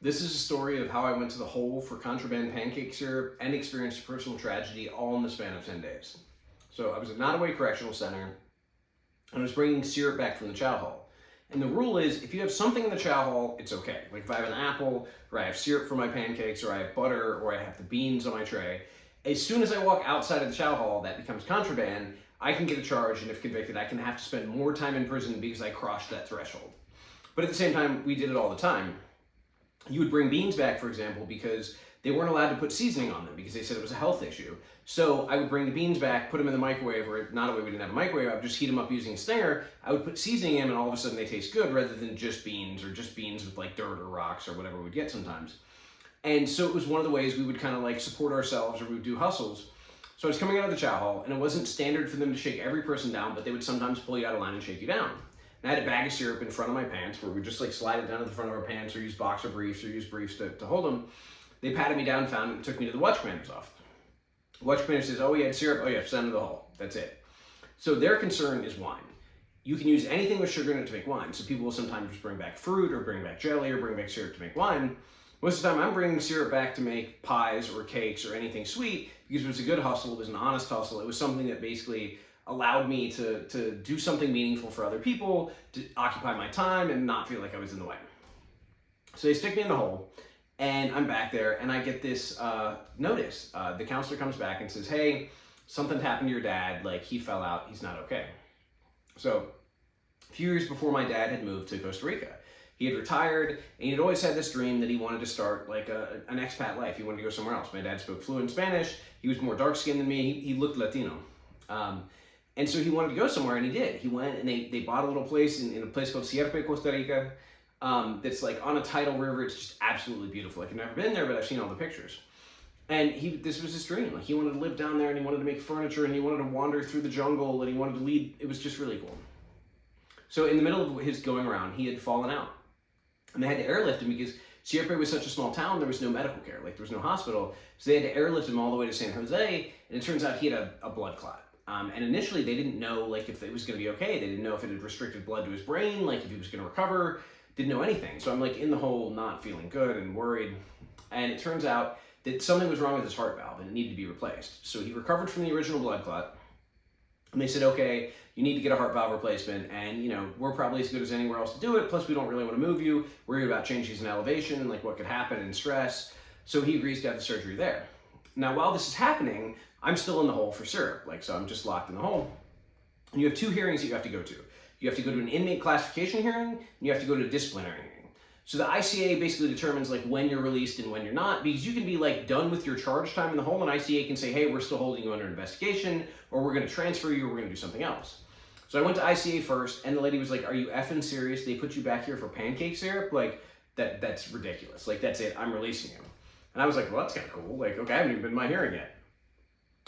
This is a story of how I went to the hole for contraband pancake syrup and experienced a personal tragedy all in the span of 10 days. So I was at Nottoway Correctional Center and I was bringing syrup back from the chow hall. And the rule is if you have something in the chow hall, it's okay. Like if I have an apple, or I have syrup for my pancakes, or I have butter, or I have the beans on my tray, as soon as I walk outside of the chow hall, that becomes contraband. I can get a charge, and if convicted, I can have to spend more time in prison because I crossed that threshold. But at the same time, we did it all the time. You would bring beans back, for example, because they weren't allowed to put seasoning on them because they said it was a health issue. So I would bring the beans back, put them in the microwave, or not a way we didn't have a microwave, I would just heat them up using a stinger. I would put seasoning in them, and all of a sudden they taste good rather than just beans, or just beans with like dirt or rocks or whatever we'd get sometimes. And so it was one of the ways we would kind of like support ourselves, or we would do hustles. So I was coming out of the chow hall, and it wasn't standard for them to shake every person down, but they would sometimes pull you out of line and shake you down. And I had a bag of syrup in front of my pants where we just like slide it down to the front of our pants, or use boxer briefs, or use briefs to hold them. They patted me down, found it, and took me to the watch commander's office. The watch commander says, oh, you had syrup? Oh, yeah, send it to the hall. That's it. So their concern is wine. You can use anything with sugar in it to make wine. So people will sometimes just bring back fruit, or bring back jelly, or bring back syrup to make wine. Most of the time, I'm bringing syrup back to make pies or cakes or anything sweet because it was a good hustle. It was an honest hustle. It was something that basically allowed me to do something meaningful for other people, to occupy my time and not feel like I was in the way. So they stick me in the hole, and I'm back there, and I get this notice. The counselor comes back and says, hey, something happened to your dad. Like, he fell out. He's not okay. So a few years before my dad had moved to Costa Rica, he had retired, and he had always had this dream that he wanted to start like an expat life. He wanted to go somewhere else. My dad spoke fluent Spanish. He was more dark-skinned than me. He looked Latino. And so he wanted to go somewhere, and he did. He went, and they bought a little place in a place called Sierpe, Costa Rica, that's like on a tidal river. It's just absolutely beautiful. Like, I've never been there, but I've seen all the pictures. And this was his dream. Like, he wanted to live down there, and he wanted to make furniture, and he wanted to wander through the jungle, and he wanted to lead. It was just really cool. So in the middle of his going around, he had fallen out. And they had to airlift him because Sierpe was such a small town, there was no medical care. Like, there was no hospital. So they had to airlift him all the way to San Jose, and it turns out he had a blood clot. And initially, they didn't know like if it was going to be okay. They didn't know if it had restricted blood to his brain, like if he was going to recover. Didn't know anything. So I'm like in the hole, not feeling good and worried. And it turns out that something was wrong with his heart valve and it needed to be replaced. So he recovered from the original blood clot. And they said, okay, you need to get a heart valve replacement, and we're probably as good as anywhere else to do it. Plus, we don't really want to move you. Worried about changes in elevation and like what could happen and stress. So he agrees to have the surgery there. Now, while this is happening, I'm still in the hole for syrup. Like, so I'm just locked in the hole. And you have two hearings that you have to go to. You have to go to an inmate classification hearing, and you have to go to a disciplinary hearing. So the ICA basically determines like when you're released and when you're not, because you can be like done with your charge time in the hole, and ICA can say, hey, we're still holding you under investigation, or we're going to transfer you, or we're going to do something else. So I went to ICA first, and the lady was like, are you effing serious? They put you back here for pancake syrup? Like, that's ridiculous. Like, that's it. I'm releasing you. And I was like, well, that's kind of cool. Like, okay, I haven't even been in my hearing yet.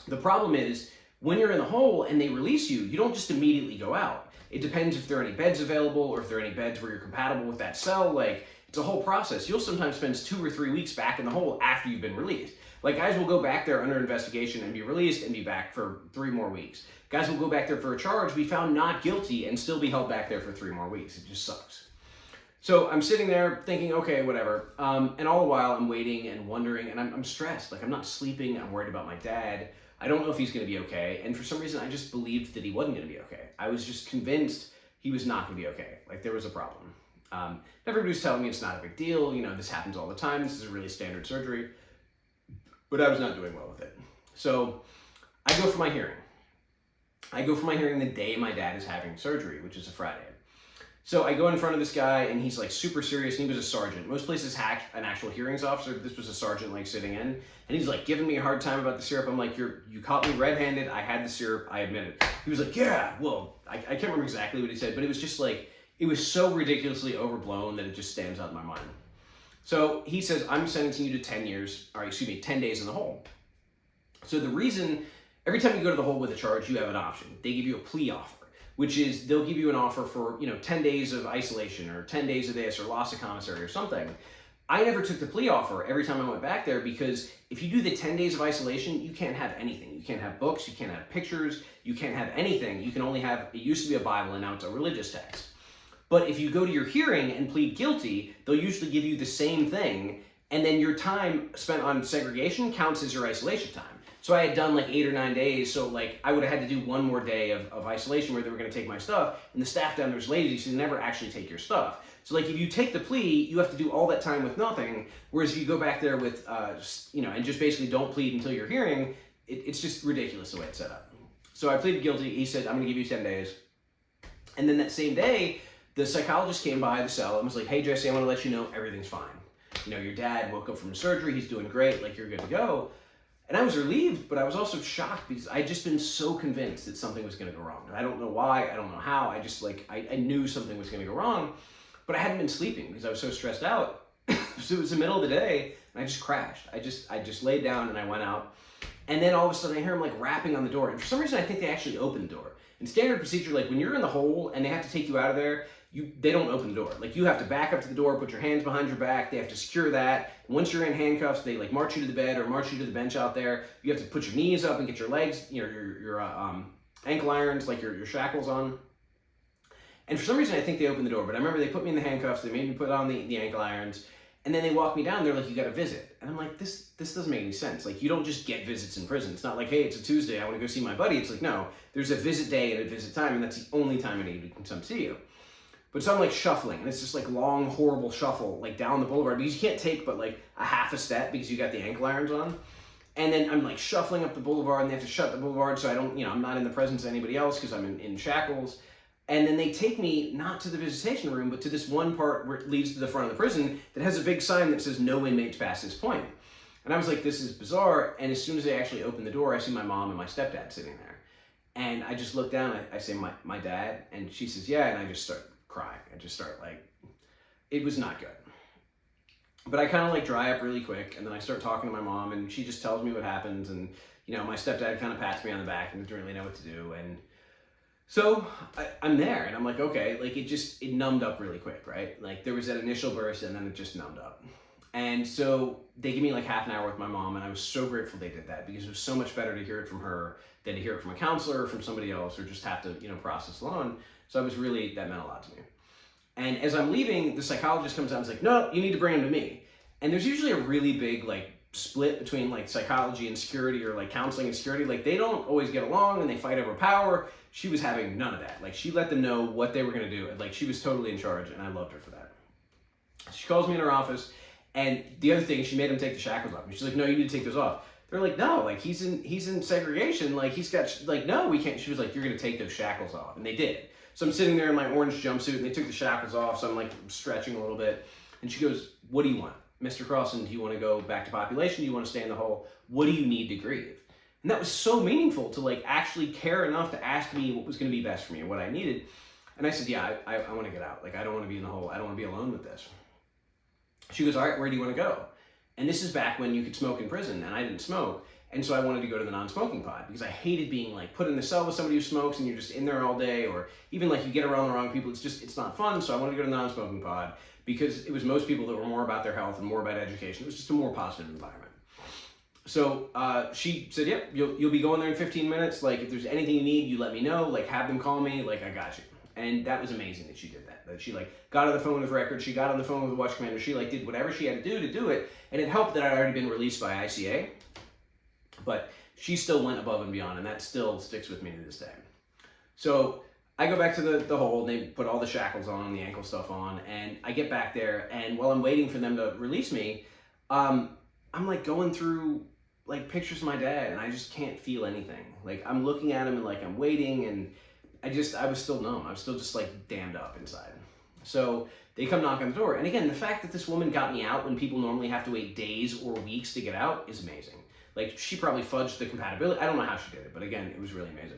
The problem is, when you're in the hole and they release you, you don't just immediately go out. It depends if there are any beds available, or if there are any beds where you're compatible with that cell. Like, it's a whole process. You'll sometimes spend 2 or 3 weeks back in the hole after you've been released. Like, guys will go back there under investigation and be released and be back for 3 more weeks. Guys will go back there for a charge, be found not guilty, and still be held back there for 3 more weeks. It just sucks. So I'm sitting there thinking, okay, whatever. And all the while I'm waiting and wondering, and I'm stressed. Like, I'm not sleeping. I'm worried about my dad. I don't know if he's going to be okay. And for some reason, I just believed that he wasn't going to be okay. I was just convinced he was not going to be okay. Like, there was a problem. Everybody was telling me it's not a big deal. This happens all the time. This is a really standard surgery. But I was not doing well with it. So I go for my hearing. I go for my hearing the day my dad is having surgery, which is a Friday. So I go in front of this guy, and he's like super serious. He was a sergeant. Most places hack an actual hearings officer. This was a sergeant like sitting in, and he's like giving me a hard time about the syrup. I'm like, you caught me red-handed. I had the syrup. I admit it. He was like, yeah, well, I can't remember exactly what he said, but it was just like, it was so ridiculously overblown that it just stands out in my mind. So he says, I'm sentencing you to 10 days in the hole. So the reason, every time you go to the hole with a charge, you have an option. They give you a plea offer, which is they'll give you an offer for 10 days of isolation, or 10 days of this, or loss of commissary, or something. I never took the plea offer every time I went back there, because if you do the 10 days of isolation, you can't have anything. You can't have books, you can't have pictures, you can't have anything. You can only have, it used to be a Bible, and now it's a religious text. But if you go to your hearing and plead guilty, they'll usually give you the same thing, and then your time spent on segregation counts as your isolation time. So I had done like 8 or 9 days, so like I would have had to do one more day of isolation where they were going to take my stuff, and the staff down there was lazy, so they never actually take your stuff. So like if you take the plea, you have to do all that time with nothing, whereas if you go back there with, and just basically don't plead until your hearing, it's just ridiculous the way it's set up. So I pleaded guilty. He said, I'm going to give you 10 days. And then that same day, the psychologist came by the cell and was like, hey, Jesse, I want to let you know everything's fine. Your dad woke up from surgery. He's doing great. Like, you're good to go. And I was relieved, but I was also shocked because I'd just been so convinced that something was going to go wrong. And I don't know why. I don't know how. I just I knew something was going to go wrong, but I hadn't been sleeping because I was so stressed out. So it was the middle of the day and I just crashed. I just laid down and I went out. And then all of a sudden I hear him like rapping on the door. And for some reason, I think they actually opened the door. In standard procedure, like when you're in the hole and they have to take you out of there, they don't open the door. Like you have to back up to the door, put your hands behind your back. They have to secure that. And once you're in handcuffs, they like march you to the bed or march you to the bench out there. You have to put your knees up and get your legs, your ankle irons, like your shackles on. And for some reason, I think they opened the door. But I remember they put me in the handcuffs. They made me put on the ankle irons. And then they walk me down. They're like, you got a visit. And I'm like, this doesn't make any sense. Like, you don't just get visits in prison. It's not like, hey, it's a Tuesday, I want to go see my buddy. It's like, no, there's a visit day and a visit time, and that's the only time I need to come see you. But so I'm like shuffling, and it's just like long, horrible shuffle, like down the boulevard, because you can't take but like a half a step because you got the ankle irons on. And then I'm like shuffling up the boulevard, and they have to shut the boulevard so I don't, I'm not in the presence of anybody else because I'm in shackles. And then they take me not to the visitation room, but to this one part where it leads to the front of the prison that has a big sign that says no inmates past this point. And I was like, this is bizarre. And as soon as they actually open the door, I see my mom and my stepdad sitting there. And I just look down, I say, my dad? And she says, yeah. And I just start crying. I just start it was not good. But I kind of like dry up really quick. And then I start talking to my mom and she just tells me what happens. And, my stepdad kind of pats me on the back and doesn't really know what to do. And so I'm there and I'm like, okay, like it numbed up really quick, right? Like there was that initial burst and then it just numbed up. And so they gave me like half an hour with my mom and I was so grateful they did that because it was so much better to hear it from her than to hear it from a counselor or from somebody else or just have to, process alone. So that meant a lot to me. And as I'm leaving, the psychologist comes out and is like, no, you need to bring him to me. And there's usually a really big split between psychology and security or counseling and security. They don't always get along and they fight over power. She was having none of that. She let them know what they were going to do. She was totally in charge and I loved her for that. She calls me in her office and the other thing, she made him take the shackles off. And she's like, no, you need to take those off. They're like, no, he's in segregation. He's got, no, we can't. She was like, you're going to take those shackles off. And they did. So I'm sitting there in my orange jumpsuit and they took the shackles off. So I'm stretching a little bit. And she goes, what do you want? Mr. Crossan, do you want to go back to population? Do you want to stay in the hole? What do you need to grieve? And that was so meaningful to actually care enough to ask me what was going to be best for me and what I needed. And I said, yeah, I want to get out. I don't want to be in the hole. I don't want to be alone with this. She goes, all right, where do you want to go? And this is back when you could smoke in prison and I didn't smoke. And so I wanted to go to the non-smoking pod because I hated being put in a cell with somebody who smokes and you're just in there all day, or even you get around the wrong people. It's not fun. So I wanted to go to the non-smoking pod because it was most people that were more about their health and more about education. It was just a more positive environment. So she said, yep, you'll be going there in 15 minutes. If there's anything you need, you let me know. Have them call me. I got you. And that was amazing that she did that. That she got on the phone with records. She got on the phone with the watch commander. She did whatever she had to do it. And it helped that I'd already been released by ICA. But she still went above and beyond, and that still sticks with me to this day. So I go back to the hole, and they put all the shackles on, the ankle stuff on, and I get back there, and while I'm waiting for them to release me, I'm going through pictures of my dad, and I just can't feel anything. I'm looking at him, and I'm waiting, and I was still numb. I was still just dammed up inside. So they come knock on the door, and again, the fact that this woman got me out when people normally have to wait days or weeks to get out is amazing. She probably fudged the compatibility. I don't know how she did it, but again, it was really amazing.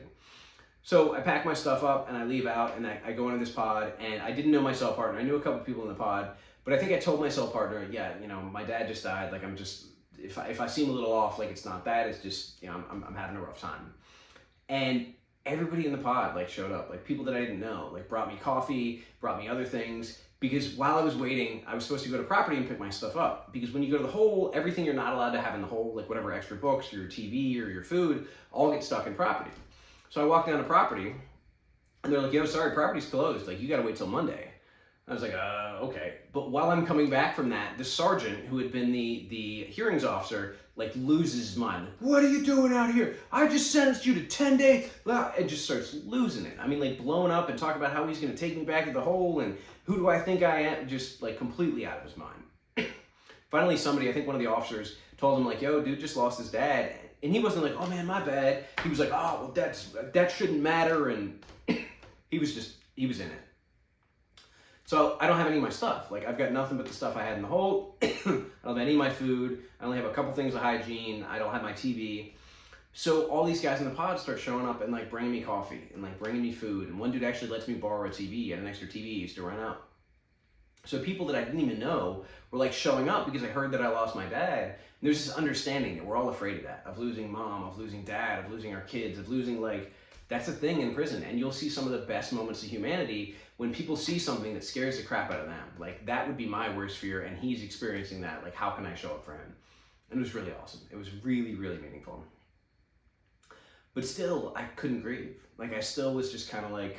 So I pack my stuff up and I leave out and I go into this pod, and I didn't know my cell partner. I knew a couple people in the pod, but I think I told my cell partner, yeah, my dad just died. I'm just, if I seem a little off, it's not that, it's just, I'm having a rough time. And everybody in the pod showed up, people that I didn't know, brought me coffee, brought me other things. Because while I was waiting, I was supposed to go to property and pick my stuff up. Because when you go to the hole, everything you're not allowed to have in the hole, whatever extra books, your TV or your food, all get stuck in property. So I walk down to property, and they're like, yo, sorry, property's closed. You gotta wait till Monday. I was like, okay. But while I'm coming back from that, the sergeant who had been the hearings officer like loses his mind. Like, what are you doing out here? I just sentenced you to 10 days. And just starts losing it. I mean, like blowing up and talking about how he's going to take me back to the hole and who do I think I am? Just like completely out of his mind. Finally, somebody, I think one of the officers, told him like, yo, dude just lost his dad. And he wasn't like, oh man, my bad. He was like, oh, well, that shouldn't matter. And he was in it. So I don't have any of my stuff. Like I've got nothing but the stuff I had in the hole. I don't have any of my food. I only have a couple things of hygiene. I don't have my TV. So all these guys in the pod start showing up and like bringing me coffee and like bringing me food. And one dude actually lets me borrow a TV. Had an extra TV he used to run out. So people that I didn't even know were like showing up because I heard that I lost my dad. And there's this understanding that we're all afraid of that, of losing mom, of losing dad, of losing our kids, of losing like, that's a thing in prison. And you'll see some of the best moments of humanity when people see something that scares the crap out of them. Like that would be my worst fear and he's experiencing that. Like how can I show up for him? And it was really awesome. It was really, really meaningful. But still, I couldn't grieve. Like I still was just kind of like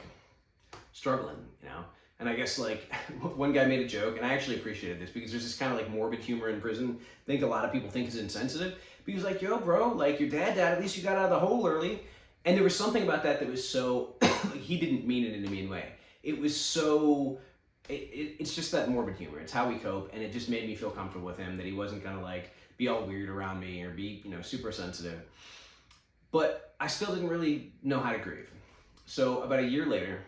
struggling, you know? And I guess like one guy made a joke, and I actually appreciated this because there's this kind of like morbid humor in prison. I think a lot of people think is insensitive. But he was like, yo, bro, like your dad died, at least you got out of the hole early. And there was something about that was so, he didn't mean it in a mean way. It was so, it's just that morbid humor. It's how we cope. And it just made me feel comfortable with him that he wasn't gonna like be all weird around me or be, you know, super sensitive. But I still didn't really know how to grieve. So about a year later,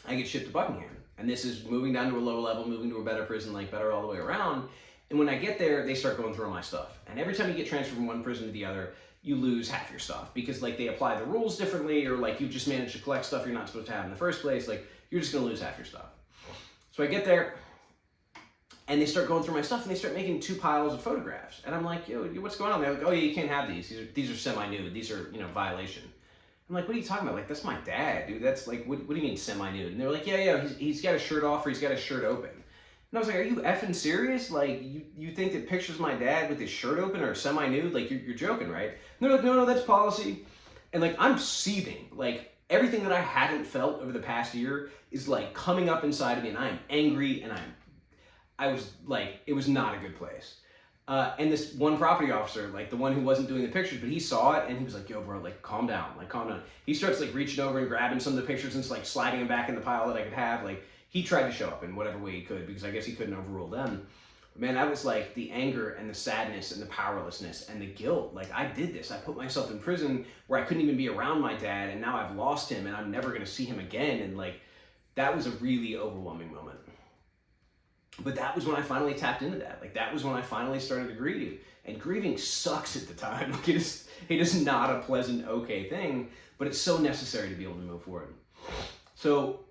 I get shipped to Buckingham. And this is moving down to a lower level, moving to a better prison, like better all the way around. And when I get there, they start going through all my stuff. And every time you get transferred from one prison to the other, you lose half your stuff because like they apply the rules differently, or like you just managed to collect stuff you're not supposed to have in the first place. Like you're just gonna lose half your stuff. So I get there and they start going through my stuff and they start making 2 piles of photographs. And I'm like, yo, what's going on? They're like, oh yeah, you can't have these. These are semi-nude. These are, you know, violation. I'm like, what are you talking about? Like, that's my dad, dude. That's like, what do you mean semi-nude? And they're like, yeah, he's got his shirt off or he's got his shirt open. And I was like, are you effing serious? Like, you think that pictures of my dad with his shirt open or semi-nude? Like, you're joking, right? And they're like, no, that's policy. And like, I'm seething. Like, everything that I haven't felt over the past year is like coming up inside of me, and I am angry, and I was like, it was not a good place. And this one property officer, like the one who wasn't doing the pictures, but he saw it and he was like, yo, bro, like calm down, like calm down. He starts like reaching over and grabbing some of the pictures and like sliding them back in the pile that I could have. Like he tried to show up in whatever way he could because I guess he couldn't overrule them. But man, that was like the anger and the sadness and the powerlessness and the guilt. Like I did this. I put myself in prison where I couldn't even be around my dad, and now I've lost him and I'm never going to see him again. And like, that was a really overwhelming moment. But that was when I finally tapped into that. Like that was when I finally started to grieve. And grieving sucks at the time. Like it is not a pleasant, okay thing, but it's so necessary to be able to move forward. So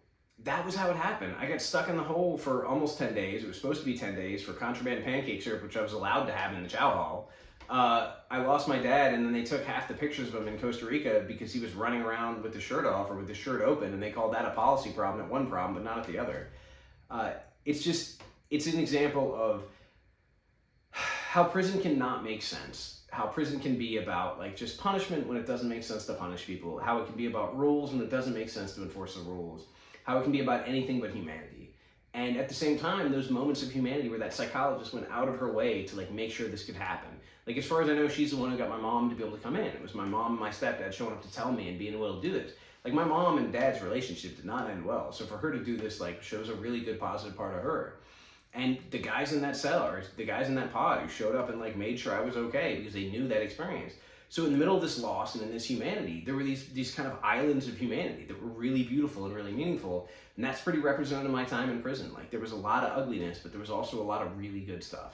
that was how it happened. I got stuck in the hole for almost 10 days. It was supposed to be 10 days for contraband pancake syrup, which I was allowed to have in the chow hall. I lost my dad, and then they took half the pictures of him in Costa Rica because he was running around with the shirt off or with the shirt open, and they called that a policy problem at one problem, but not at the other. It's an example of how prison cannot make sense, how prison can be about like just punishment when it doesn't make sense to punish people, how it can be about rules when it doesn't make sense to enforce the rules, how it can be about anything but humanity. And at the same time, those moments of humanity where that psychologist went out of her way to like make sure this could happen. Like as far as I know, she's the one who got my mom to be able to come in. It was my mom and my stepdad showing up to tell me and being able to do this. Like my mom and dad's relationship did not end well. So for her to do this like shows a really good positive part of her. And the guys in that cell, or the guys in that pod who showed up and like made sure I was okay because they knew that experience. So in the middle of this loss and in this humanity, there were these kind of islands of humanity that were really beautiful and really meaningful. And that's pretty representative of my time in prison. Like there was a lot of ugliness, but there was also a lot of really good stuff.